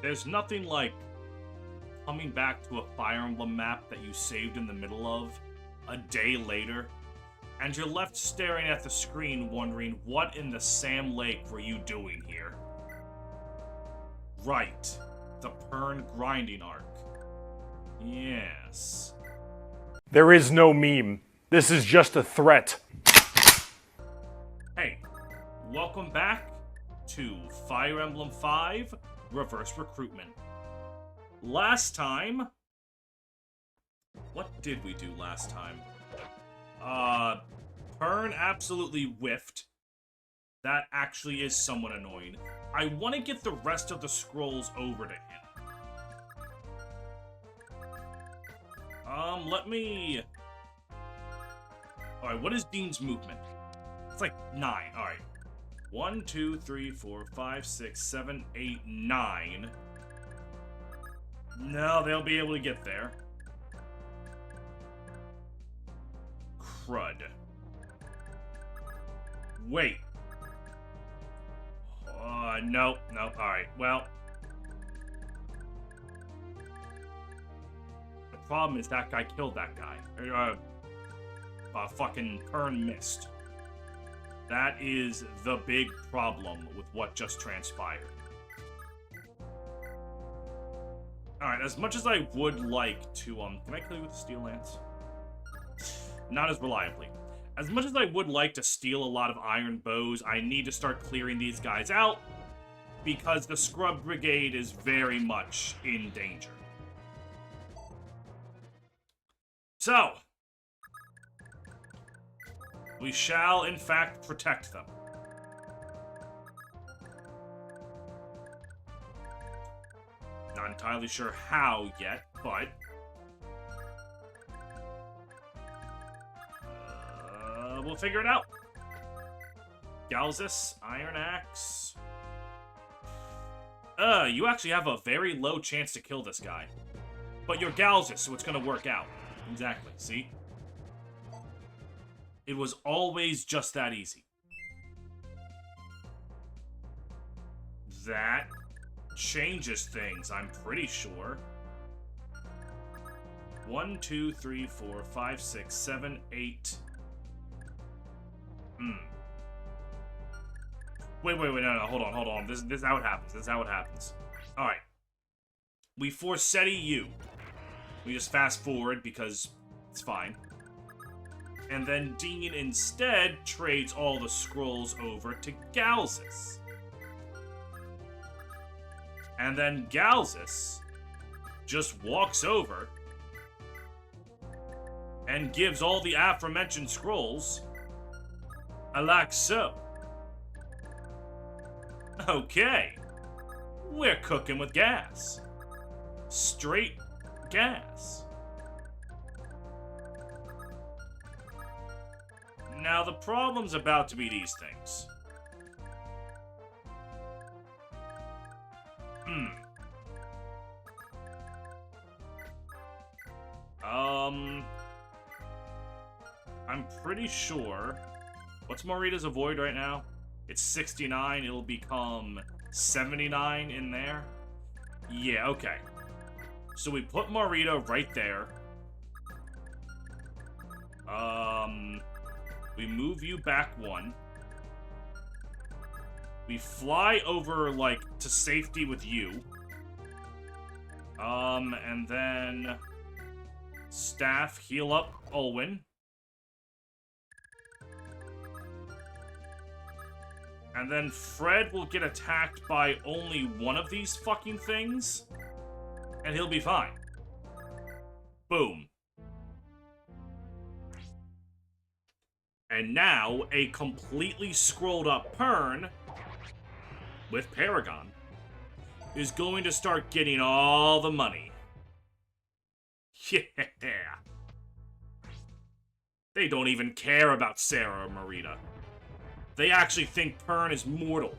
There's nothing like coming back to a Fire Emblem map that you saved in the middle of a day later, and you're left staring at the screen wondering what in the Sam Lake were you doing here? Right, the Pern grinding arc. Yes. There is no meme. This is just a threat. Hey, welcome back to Fire Emblem 5 Reverse Recruitment. Last time... What did we do last time? Pern absolutely whiffed. That actually is somewhat annoying. I want to get the rest of the scrolls over to him. Let me... Alright, what is Dean's movement? It's like 9. Alright. 1, 2, 3, 4, 5, 6, 7, 8, 9. No, they'll be able to get there. Crud. Wait. Nope. Alright, well. The problem is that guy killed that guy. Fucking Pern missed. That is the big problem with what just transpired. Alright, as much as I would like to, can I kill you with the Steel Lance? Not as reliably. As much as I would like to steal a lot of iron bows, I need to start clearing these guys out, because the Scrub Brigade is very much in danger. So, we shall, in fact, protect them. Not entirely sure how yet, but... we'll figure it out. Galzus, Iron Axe... you actually have a very low chance to kill this guy. But you're Galzus, so it's gonna work out. Exactly, see? It was always just that easy. That changes things, I'm pretty sure. 1, 2, 3, 4, 5, 6, 7, 8. Wait, no, hold on. This is how it happens. Alright. We force-SETI you. We just fast forward because it's fine. And then Dean instead trades all the scrolls over to Galzus. And then Galzus just walks over and gives all the aforementioned scrolls like so. Okay. We're cooking with gas. Straight gas. Now, the problem's about to be these things. I'm pretty sure... What's Morita's avoid right now? It's 69, it'll become 79 in there. Yeah, okay. So we put Morita right there. We move you back 1. We fly over, like, to safety with you. And then... Staff, heal up Olwyn. And then Fred will get attacked by only one of these fucking things. And he'll be fine. Boom. And now, a completely scrolled up Pern, with Paragon, is going to start getting all the money. Yeah. They don't even care about Sarah or Morita. They actually think Pern is mortal.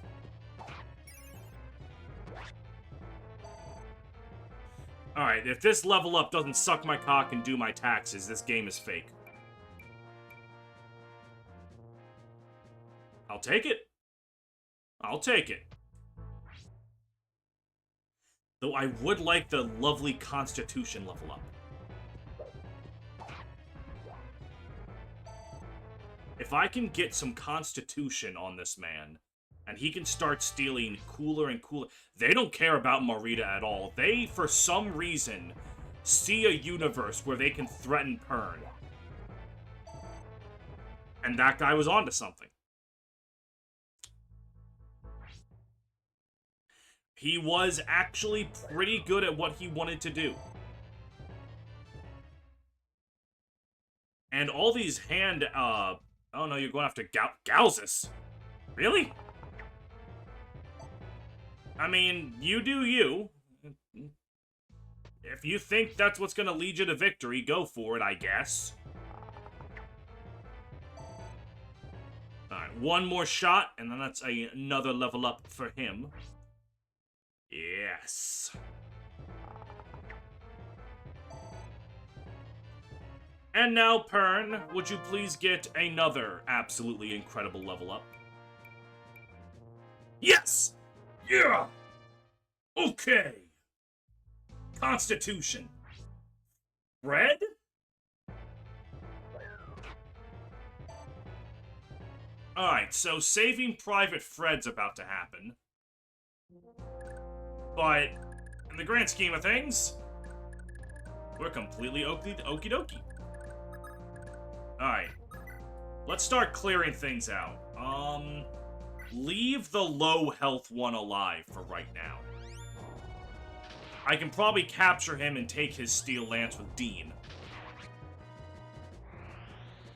Alright, if this level up doesn't suck my cock and do my taxes, this game is fake. I'll take it. I'll take it. Though I would like the lovely Constitution level up. If I can get some Constitution on this man, and he can start stealing cooler and cooler... They don't care about Marita at all. They, for some reason, see a universe where they can threaten Pern. And that guy was onto something. He was actually pretty good at what he wanted to do. And all these hand, oh no, you're going after Galzus. Really? I mean, you do you. If you think that's what's gonna lead you to victory, go for it, I guess. Alright, one more shot, and then that's another level up for him. Yes. And now, Pern, would you please get another absolutely incredible level up? Yes! Yeah! Okay! Constitution. Fred? Alright, so Saving Private Fred's about to happen. But, in the grand scheme of things, we're completely okie dokie. Alright. Let's start clearing things out. Leave the low health one alive for right now. I can probably capture him and take his steel lance with Dean.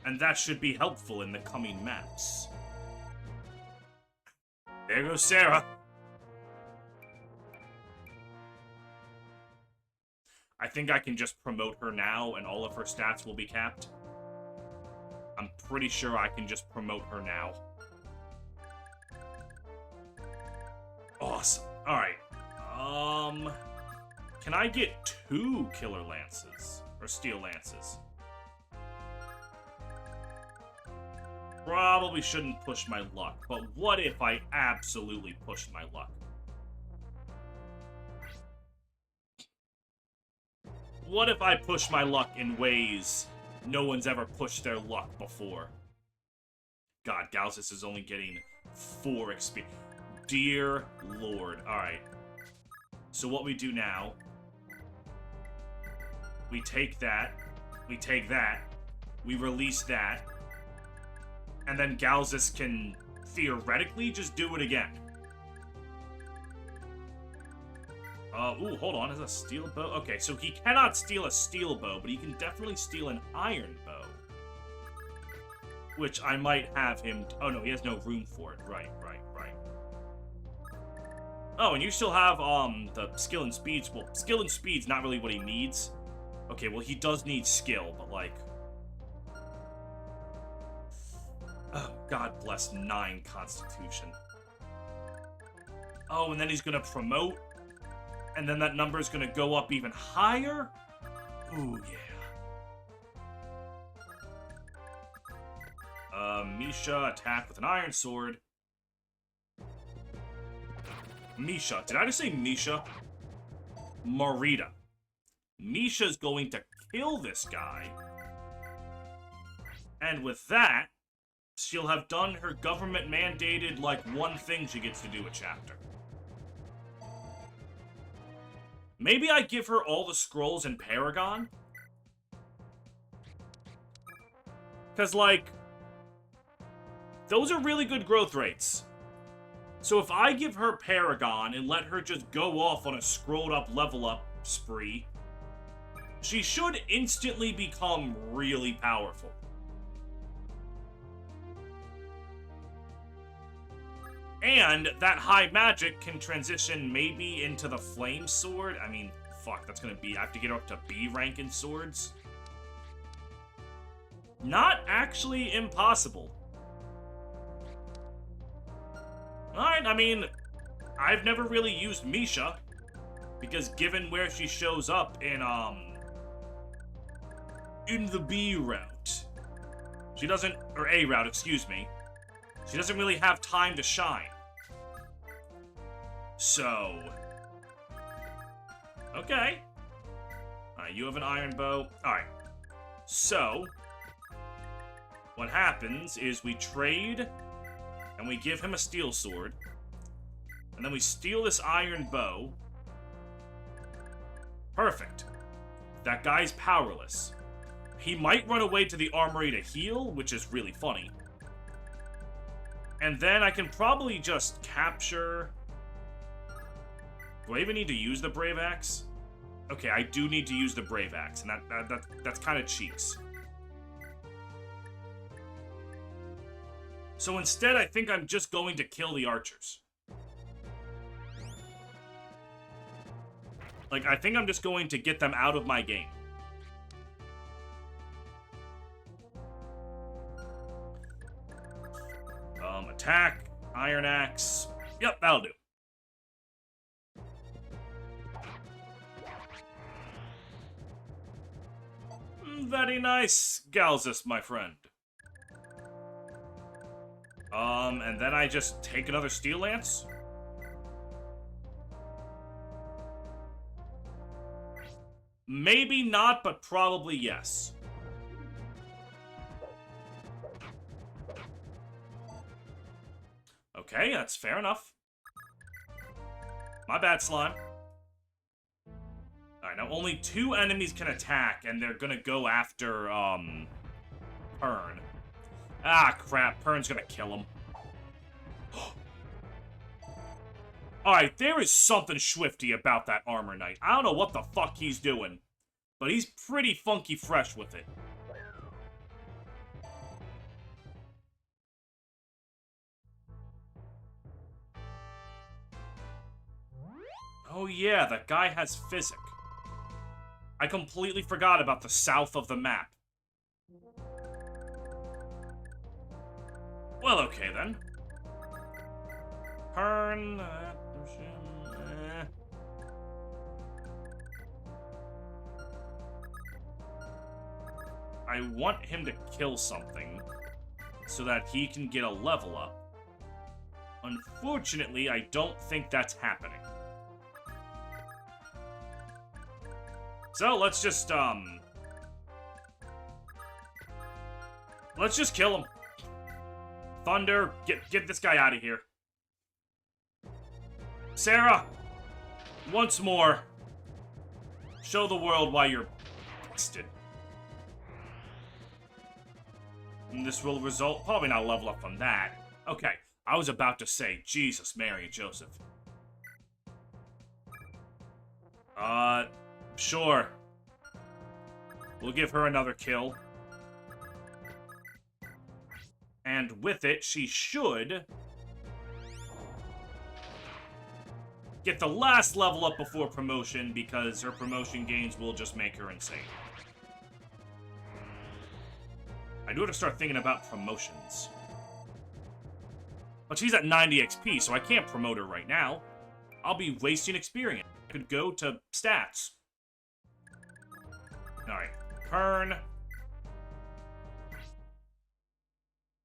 And that should be helpful in the coming maps. There goes Sarah. I think I can just promote her now and all of her stats will be capped. I'm pretty sure I can just promote her now. Awesome. Alright. Can I get 2 killer lances? Or steel lances? Probably shouldn't push my luck, but what if I absolutely pushed my luck? What if I push my luck in ways no one's ever pushed their luck before? God, Galzus is only getting 4 XP. Dear Lord. Alright. So what we do now... We take that. We take that. We release that. And then Galzus can theoretically just do it again. Ooh, hold on. Is a steel bow? Okay, so he cannot steal a steel bow, but he can definitely steal an iron bow. Which I might have him... Oh, no, he has no room for it. Right. Oh, and you still have, the skill and speeds. Well, skill and speed's not really what he needs. Okay, well, he does need skill, but, like... Oh, God bless 9 Constitution. Oh, and then he's gonna promote? And then that number is gonna go up even higher? Ooh, yeah. Misha, attack with an iron sword. Misha. Did I just say Misha? Marita. Misha's going to kill this guy. And with that, she'll have done her government-mandated, like, one thing she gets to do a chapter. Maybe I give her all the scrolls in Paragon? Because, like, those are really good growth rates. So if I give her Paragon and let her just go off on a scrolled-up level-up spree, she should instantly become really powerful. And that high magic can transition maybe into the flame sword. I mean, fuck, that's gonna be... I have to get her up to B rank in swords. Not actually impossible. Alright, I mean, I've never really used Misha. Because given where she shows up in the B route. She doesn't... Or A route, excuse me. She doesn't really have time to shine. So... Okay. Alright, you have an iron bow. Alright. So, what happens is we trade, and we give him a steel sword, and then we steal this iron bow. Perfect. That guy's powerless. He might run away to the armory to heal, which is really funny. And then I can probably just capture... Do I even need to use the Brave Axe? Okay, I do need to use the Brave Axe, and that's kind of cheeks. So instead, I think I'm just going to kill the archers. Like, I think I'm just going to get them out of my game. Attack, Iron Axe. Yep, that'll do. Very nice, Galzus, my friend. And then I just take another Steel Lance? Maybe not, but probably yes. Okay, that's fair enough. My bad, Slime. Alright, now only 2 enemies can attack, and they're gonna go after, Pern. Ah, crap. Pern's gonna kill him. Alright, there is something swifty about that Armor Knight. I don't know what the fuck he's doing, but he's pretty funky fresh with it. Oh yeah, that guy has physic. I completely forgot about the south of the map. Well, okay then. Pern... I want him to kill something so that he can get a level up. Unfortunately, I don't think that's happening. So, let's just kill him. Thunder, get this guy out of here. Sarah, once more, show the world why you're busted. And this will result, probably not level up from that. Okay, I was about to say, Jesus, Mary, and Joseph. Sure. We'll give her another kill. And with it, she should get the last level up before promotion, because her promotion gains will just make her insane. I do have to start thinking about promotions. But she's at 90 XP, so I can't promote her right now. I'll be wasting experience. I could go to stats. Alright, Pern.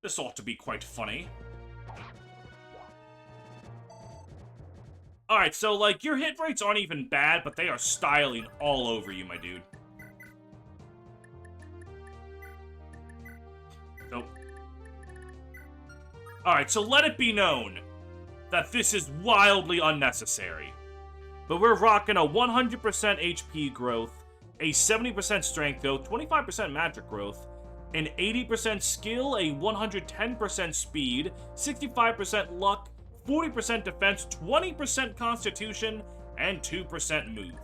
This ought to be quite funny. Alright, so, like, your hit rates aren't even bad, but they are styling all over you, my dude. So... Alright, so let it be known that this is wildly unnecessary. But we're rocking a 100% HP growth, a 70% strength growth, 25% magic growth, an 80% skill, a 110% speed, 65% luck, 40% defense, 20% constitution, and 2% move.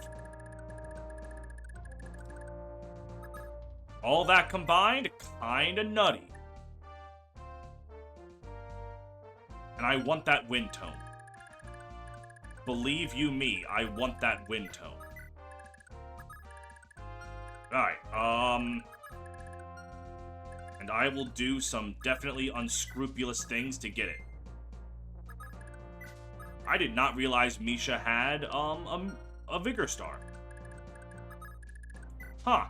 All that combined, kinda nutty. And I want that wind tone. Believe you me, I want that wind tone. Alright, and I will do some definitely unscrupulous things to get it. I did not realize Misha had, a Vigor Star. Huh.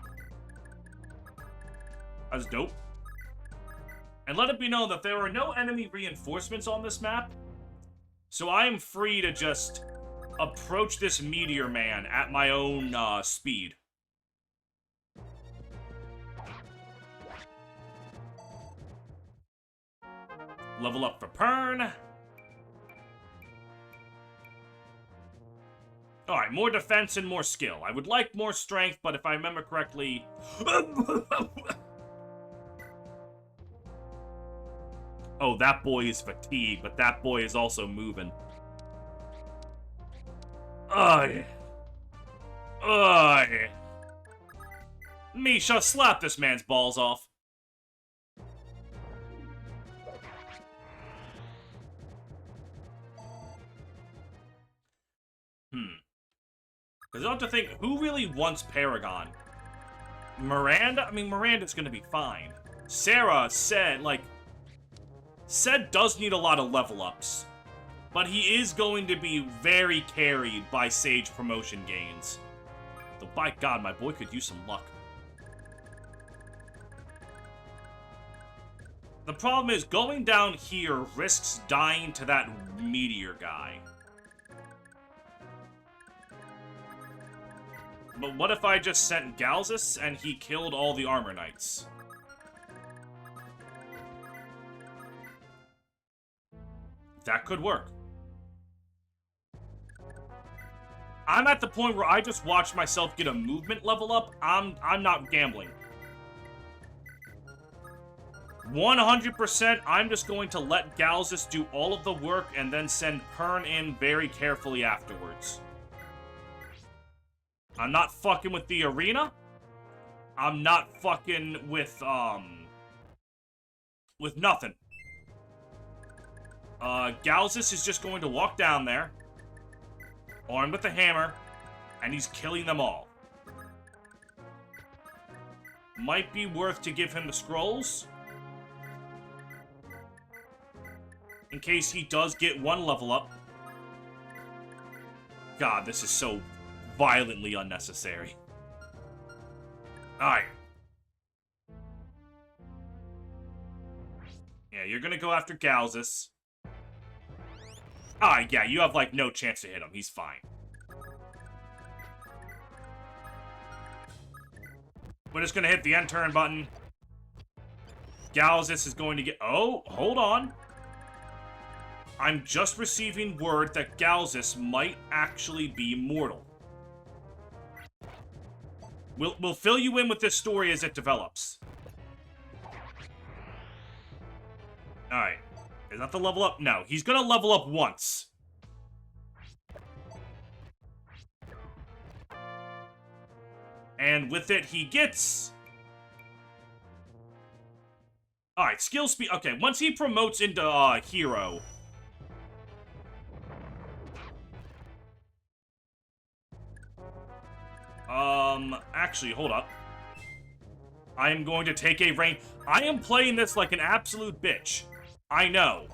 That's dope. And let it be known that there are no enemy reinforcements on this map, so I am free to just approach this Meteor Man at my own speed. Level up for Pern. Alright, more defense and more skill. I would like more strength, but if I remember correctly... Oh, that boy is fatigued, but that boy is also moving. Ugh. Ugh. Misha, slap this man's balls off. Because I have to think, who really wants Paragon? Miranda? I mean, Miranda's gonna be fine. Sarah said, like... Ced does need a lot of level ups. But he is going to be very carried by Sage promotion gains. Though, by God, my boy could use some luck. The problem is, going down here risks dying to that meteor guy. But what if I just sent Galzus and he killed all the armor knights? That could work. I'm at the point where I just watched myself get a movement level up. I'm not gambling. 100%, I'm just going to let Galzus do all of the work and then send Pern in very carefully afterwards. I'm not fucking with the arena. I'm not fucking with nothing. Galzus is just going to walk down there, armed with the hammer, and he's killing them all. Might be worth to give him the scrolls, in case he does get one level up. God, this is so violently unnecessary. Alright. Yeah, you're gonna go after Galzus. Alright, yeah, you have, like, no chance to hit him. He's fine. We're just gonna hit the end turn button. Galzus is going to get... Oh, hold on. I'm just receiving word that Galzus might actually be mortal. We'll fill you in with this story as it develops. Alright. Is that the level up? No, he's gonna level up once. And with it, he gets... Alright, skill speed... Okay, once he promotes into, hero... Actually, hold up. I am going to take a rain... I am playing this like an absolute bitch. I know.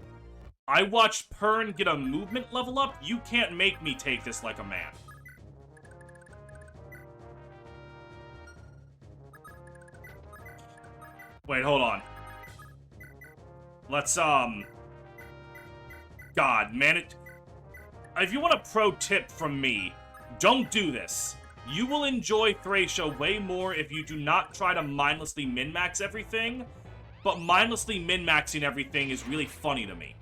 I watched Pern get a movement level up. You can't make me take this like a man. Wait, hold on. Let's, God, man, if you want a pro tip from me, don't do this. You will enjoy Thracia way more if you do not try to mindlessly min-max everything, but mindlessly min-maxing everything is really funny to me.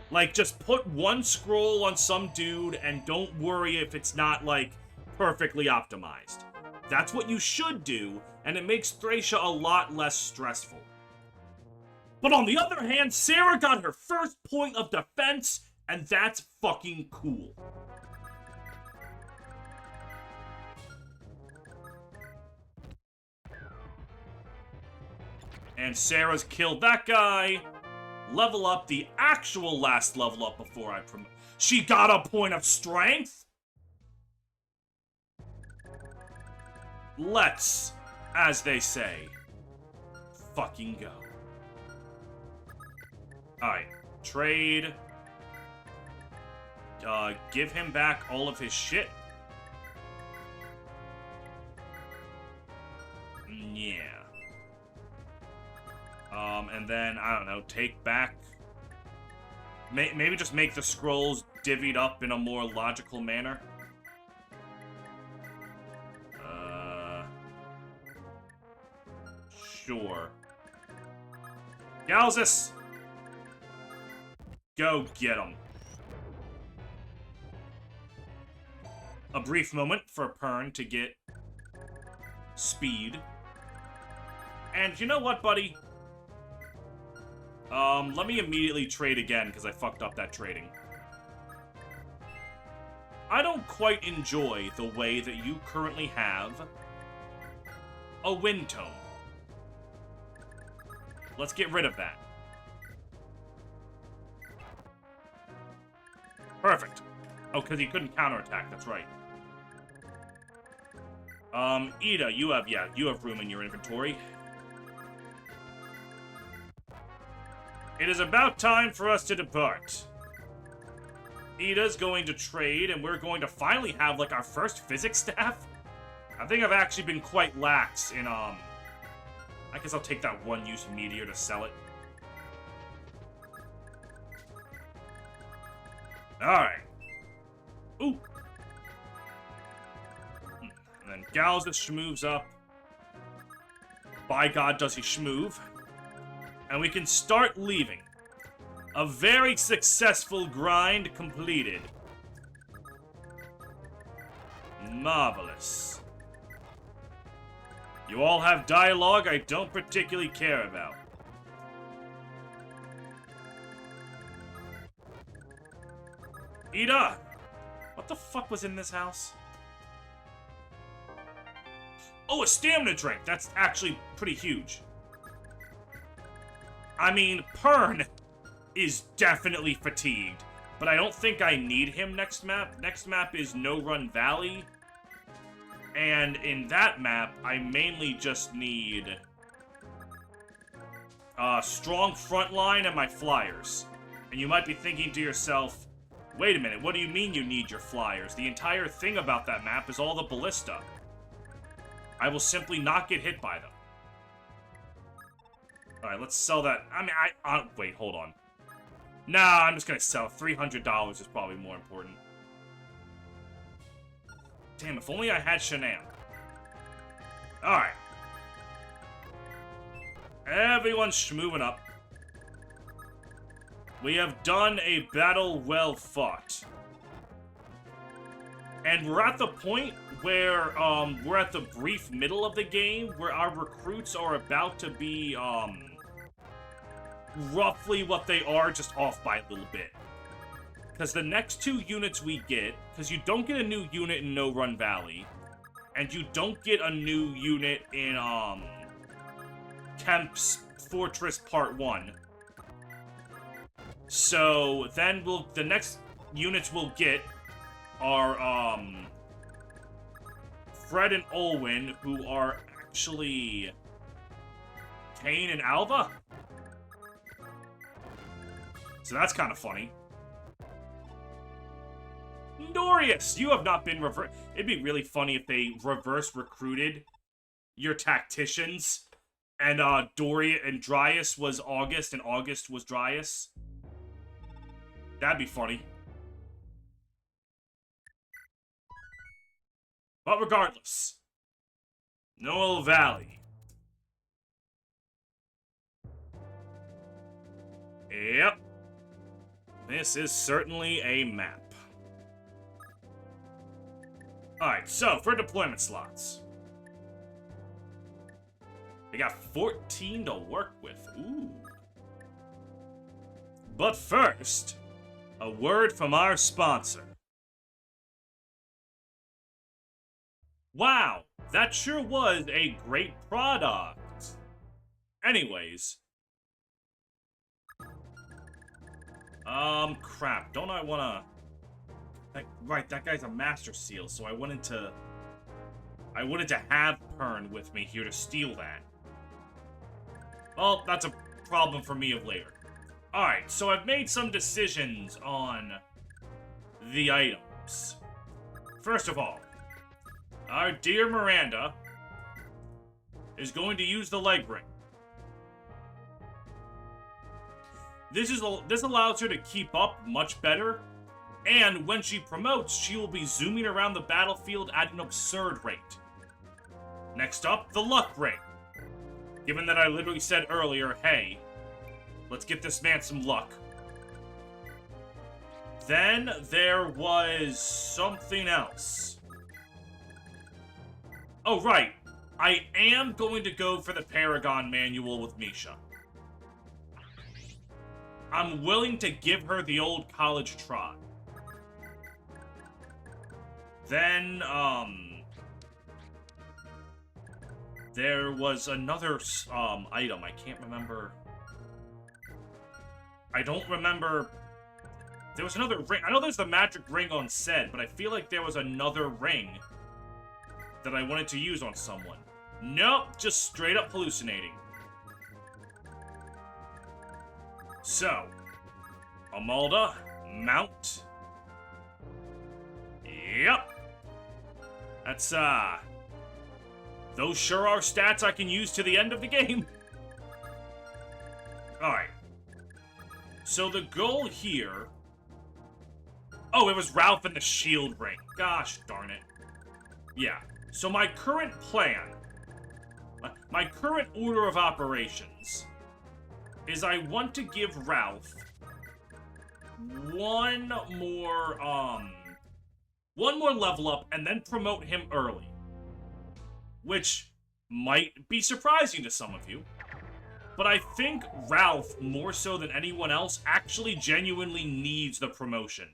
Like, just put one scroll on some dude and don't worry if it's not, like, perfectly optimized. That's what you should do, and it makes Thracia a lot less stressful. But on the other hand, Sarah got her first point of defense, and that's fucking cool. And Sarah's killed that guy. Level up the actual last level up before I promote. She got a point of strength? Let's, as they say, fucking go. Alright, trade. Give him back all of his shit. Yeah. And then, I don't know, take back... Maybe just make the scrolls divvied up in a more logical manner. Sure. Galzus! Go get him. A brief moment for Pern to get speed. And you know what, buddy? Let me immediately trade again, because I fucked up that trading. I don't quite enjoy the way that you currently have a wind tone. Let's get rid of that. Perfect. Oh, because he couldn't counterattack, that's right. Ida, you have room in your inventory. It is about time for us to depart. Ida's going to trade, and we're going to finally have, like, our first physics staff. I think I've actually been quite lax in, I guess I'll take that one-use meteor to sell it. Alright. Ooh. And then Galzus moves up. By God, does he schmoove. And we can start leaving. A very successful grind completed. Marvelous. You all have dialogue I don't particularly care about. Ida! What the fuck was in this house? Oh, a stamina drink! That's actually pretty huge. I mean, Pern is definitely fatigued, but I don't think I need him next map. Next map is No Run Valley. And in that map, I mainly just need a strong front line and my flyers. And you might be thinking to yourself, wait a minute, what do you mean you need your flyers? The entire thing about that map is all the ballista. I will simply not get hit by them. Alright, let's sell that. I mean, wait, hold on. Nah, I'm just gonna sell. $300 is probably more important. Damn, if only I had Shanam. Alright. Everyone's schmooving up. We have done a battle well fought. And we're at the point where, we're at the brief middle of the game where our recruits are about to be, roughly what they are, just off by a little bit. Because the next two units we get, because you don't get a new unit in No Run Valley, and you don't get a new unit in, Kemp's Fortress Part 1. So, then the next units we'll get are, Fred and Olwyn, who are actually Kane and Alva? So that's kind of funny. Dorius, you have not been reversed. It'd be really funny if they reverse recruited your tacticians, and Dorius and Dryas was August, and August was Dryas. That'd be funny. But regardless, Noel Valley. Yep. This is certainly a map. Alright, so for deployment slots. We got 14 to work with. Ooh. But first, a word from our sponsor. Wow, that sure was a great product. Anyways. Crap. Don't I wanna... Right, that guy's a Master Seal, so I wanted to have Pern with me here to steal that. Well, that's a problem for me of later. Alright, so I've made some decisions on the items. First of all, our dear Miranda is going to use the leg ring. This allows her to keep up much better And when she promotes, she will be zooming around the battlefield at an absurd rate. Next up, the luck ring. Given that I literally said earlier, hey, let's get this man some luck. Then there was something else. Oh, right. I am going to go for the Paragon manual with Misha. I'm willing to give her the old college try. Then, there was another, item. I can't remember. I don't remember. There was another ring. I know there's the magic ring on Ced, but I feel like there was another ring that I wanted to use on someone. Nope, just straight up hallucinating. So, Amalda, mount. Yep. That's, those sure are stats I can use to the end of the game. Alright. So the goal here... Oh, it was Ralph and the shield ring. Gosh darn it. Yeah. So my current plan... My current order of operations... is I want to give Ralph... one more level up and then promote him early. Which might be surprising to some of you. But I think Ralph, more so than anyone else, actually genuinely needs the promotion.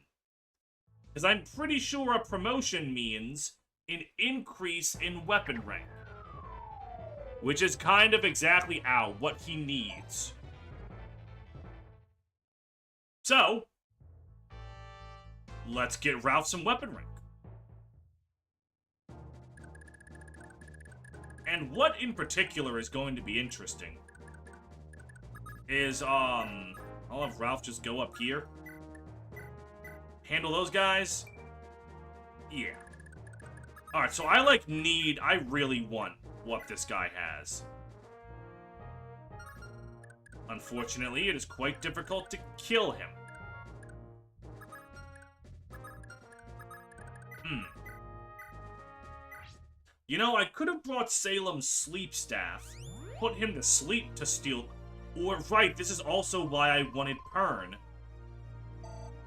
Because I'm pretty sure a promotion means an increase in weapon rank. Which is kind of exactly, what he needs. So, let's get Ralph some weapon rank. And what in particular is going to be interesting is, I'll have Ralph just go up here. Handle those guys. Yeah. Alright, so I really want what this guy has. Unfortunately, it is quite difficult to kill him. You know, I could have brought Salem's sleep staff, put him to sleep to steal... Or, right, this is also why I wanted Pern.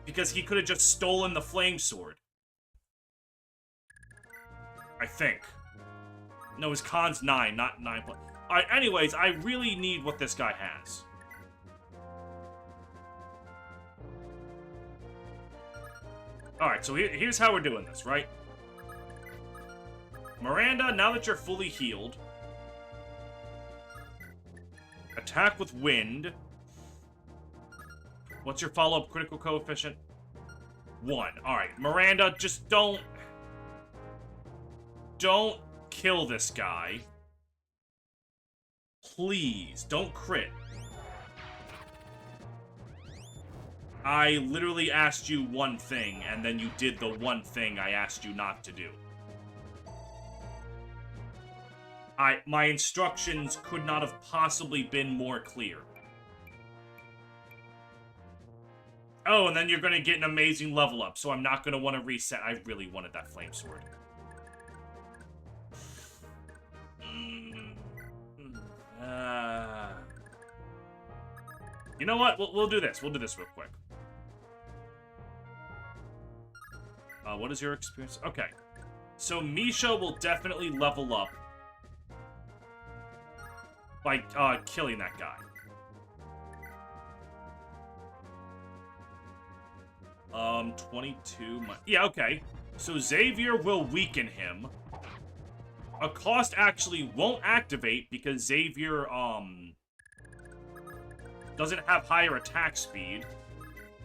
Because he could have just stolen the flame sword. I think. No, his con's 9, not 9 plus... Alright, anyways, I really need what this guy has. Alright, so here's how we're doing this, right? Miranda, now that you're fully healed... Attack with wind. What's your follow-up critical coefficient? 1. Alright, Miranda, just don't kill this guy. Please, don't crit. I literally asked you one thing, and then you did the one thing I asked you not to do. My instructions could not have possibly been more clear. Oh, and then you're gonna get an amazing level up, so I'm not gonna want to reset. I really wanted that flame sword. You know what? We'll do this. We'll do this real quick. What is your experience? Okay. So Misha will definitely level up by killing that guy. 22... Yeah, okay. So Xavier will weaken him. A cost actually won't activate because Xavier, doesn't have higher attack speed.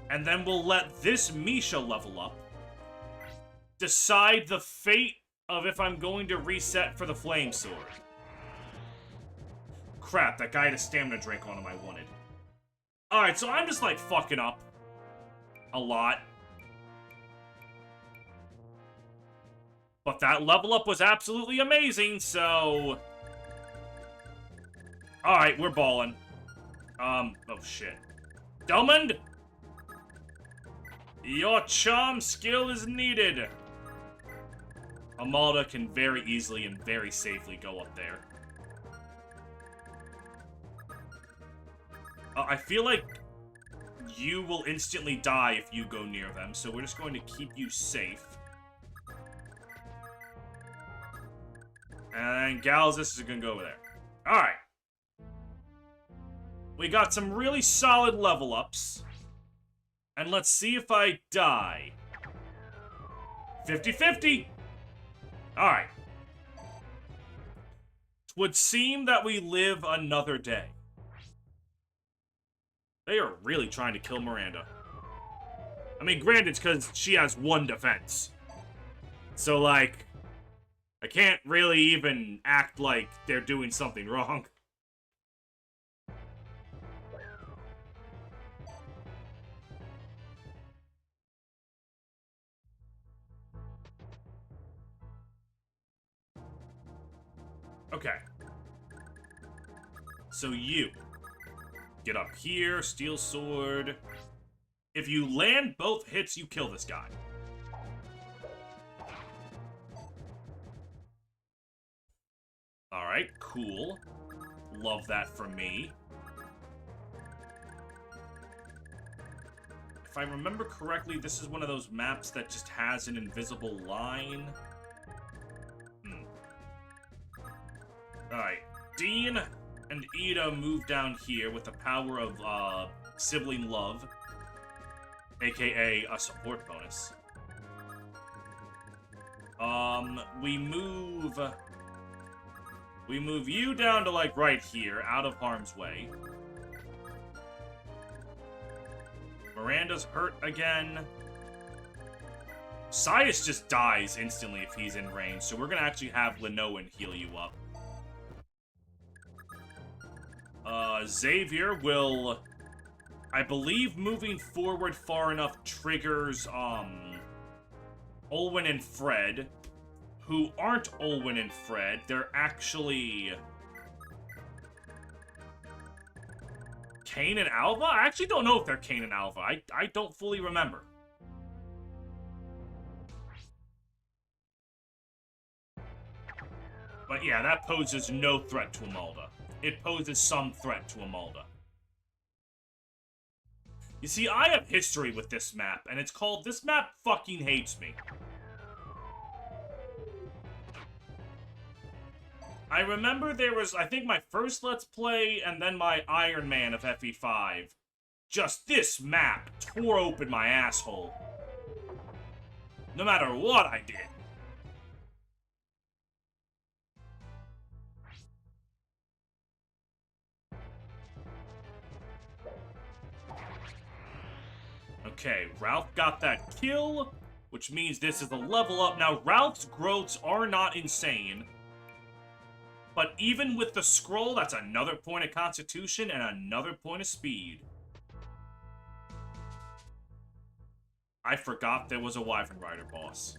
And then we'll let this Misha level up. Decide the fate of if I'm going to reset for the flame sword. Crap, that guy had a stamina drink on him I wanted. Alright, so I'm just, like, fucking up. A lot. But that level up was absolutely amazing, so... Alright, we're balling. Oh shit. Delmond? Your charm skill is needed. Amalda can very easily and very safely go up there. I feel like you will instantly die if you go near them, so we're just going to keep you safe. And Galzus is gonna go over there. Alright. We got some really solid level ups. And let's see if I die. 50-50! Alright. It would seem that we live another day. They are really trying to kill Miranda. I mean, granted, it's because she has 1 defense. So, like, I can't really even act like they're doing something wrong. Okay. So you get up here, steel sword. If you land both hits, you kill this guy. Alright, cool. Love that for me. If I remember correctly, this is one of those maps that just has an invisible line. Alright, Dean and Ida move down here with the power of sibling love, aka a support bonus. We move you down to like right here, out of harm's way. Miranda's hurt again. Sias just dies instantly if he's in range, so we're gonna actually have Linoan heal you up. Xavier will, I believe, moving forward far enough triggers, Olwen and Fred, who aren't Olwen and Fred. They're actually Kane and Alva? I actually don't know if they're Kane and Alva. I don't fully remember. But yeah, that poses no threat to Amalda. It poses some threat to Amalda. You see, I have history with this map, and it's called This Map Fucking Hates Me. I remember there was, I think, my first Let's Play, and then my Iron Man of FE5. Just this map tore open my asshole. No matter what I did. Okay, Ralph got that kill, which means this is a level up. Now, Ralph's growths are not insane, but even with the scroll, that's another point of constitution and another point of speed. I forgot there was a Wyvern Rider boss.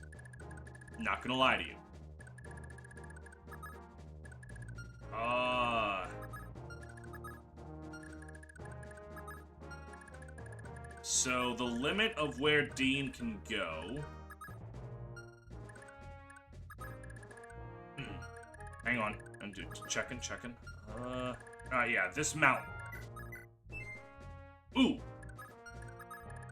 Not gonna lie to you. So, the limit of where Dean can go... Hang on. I'm checking. Yeah, this mountain. Ooh!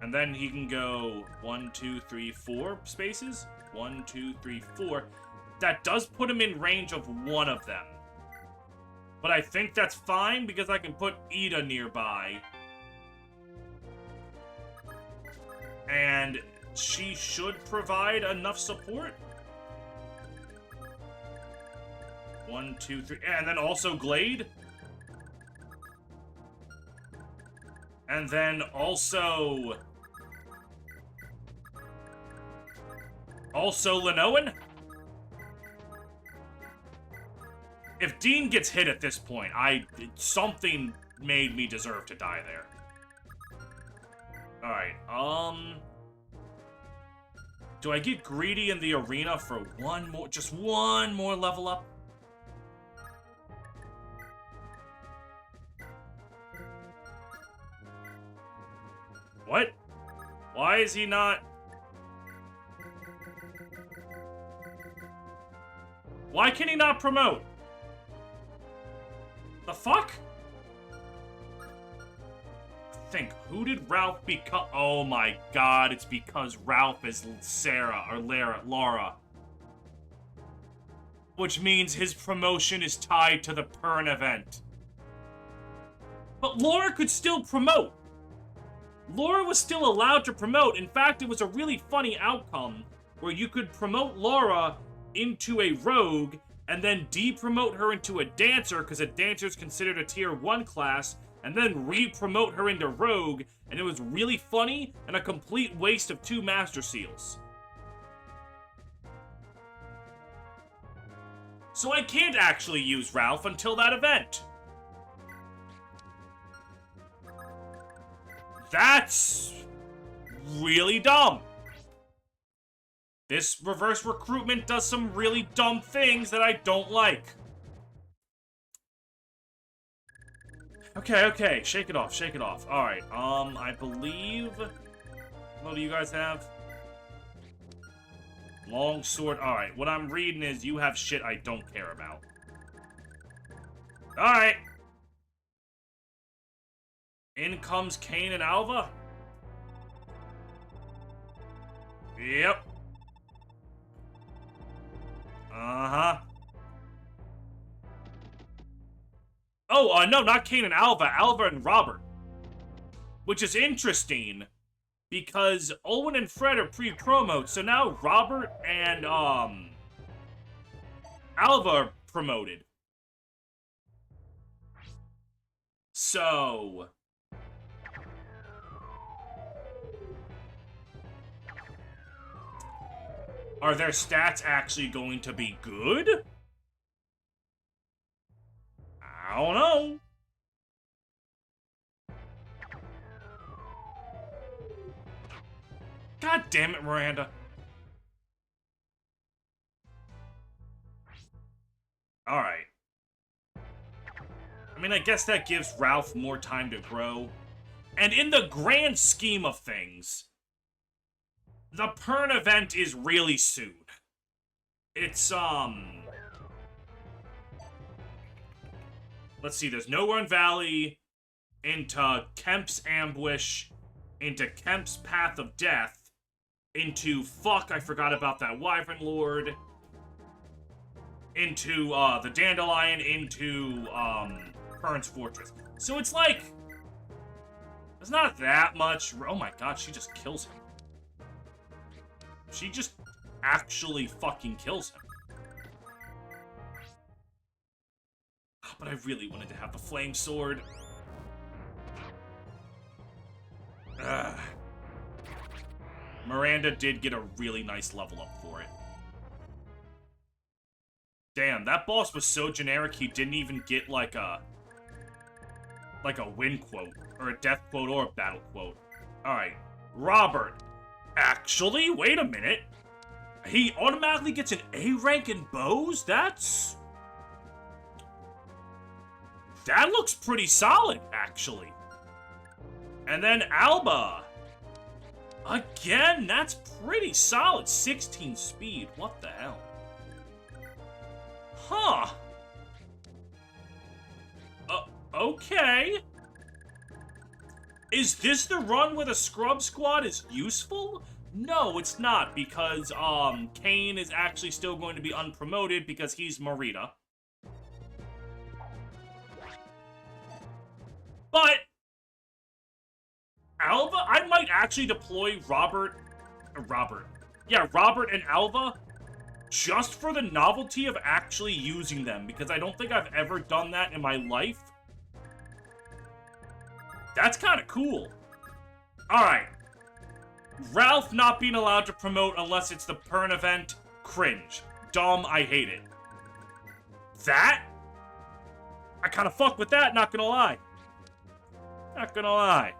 And then he can go 1, 2, 3, 4 spaces. 1, 2, 3, 4. That does put him in range of one of them. But I think that's fine because I can put Ida nearby. And she should provide enough support. 1, 2, 3, and then also Glade. And then also Linoan. If Dean gets hit at this point, something made me deserve to die there. Alright, do I get greedy in the arena for just one more level up? What? Why is he not... Why can he not promote? The fuck? Think, who did Ralph become? Oh my god, it's because Ralph is Sarah, or Laura. Which means his promotion is tied to the Pern event. But Laura could still promote. Laura was still allowed to promote. In fact, it was a really funny outcome where you could promote Laura into a rogue and then de-promote her into a dancer because a dancer is considered a tier 1 class, and then re-promote her into rogue, and it was really funny and a complete waste of 2 Master Seals. So I can't actually use Ralph until that event. That's really dumb. This reverse recruitment does some really dumb things that I don't like. Okay, shake it off, shake it off. Alright, I believe... What do you guys have? Long sword. Alright, what I'm reading is you have shit I don't care about. Alright. In comes Kane and Alva. Yep. Uh-huh. Oh, no, not Kane and Alva. Alva and Robert. Which is interesting, because Owen and Fred are pre-promoted, so now Robert and, Alva are promoted. So... Are their stats actually going to be good? I don't know. God damn it, Miranda. Alright. I mean, I guess that gives Ralph more time to grow. And in the grand scheme of things, the Pern event is really soon. It's, let's see, there's Nowhere in Valley, into Kemp's Ambush, into Kemp's Path of Death, into, fuck, I forgot about that Wyvern Lord, into, the Dandelion, into, Pern's Fortress. So it's like, it's not that much. Oh my god, she just kills him. She just actually fucking kills him. But I really wanted to have the flame sword. Ugh. Miranda did get a really nice level up for it. Damn, that boss was so generic he didn't even get like a win quote, or a death quote, or a battle quote. Alright, Robert. Actually, wait a minute. He automatically gets an A rank in bows? That looks pretty solid, actually. And then Alba. Again, that's pretty solid. 16 speed. What the hell? Huh. Okay. Is this the run where the Scrub Squad is useful? No, it's not, because, Kane is actually still going to be unpromoted because he's Marita. But, Alva, I might actually deploy Robert and Alva just for the novelty of actually using them, because I don't think I've ever done that in my life. That's kind of cool. Alright. Ralph not being allowed to promote unless it's the Pern event. Cringe. Dumb. I hate it. That? I kind of fuck with that, not gonna lie. Not gonna lie.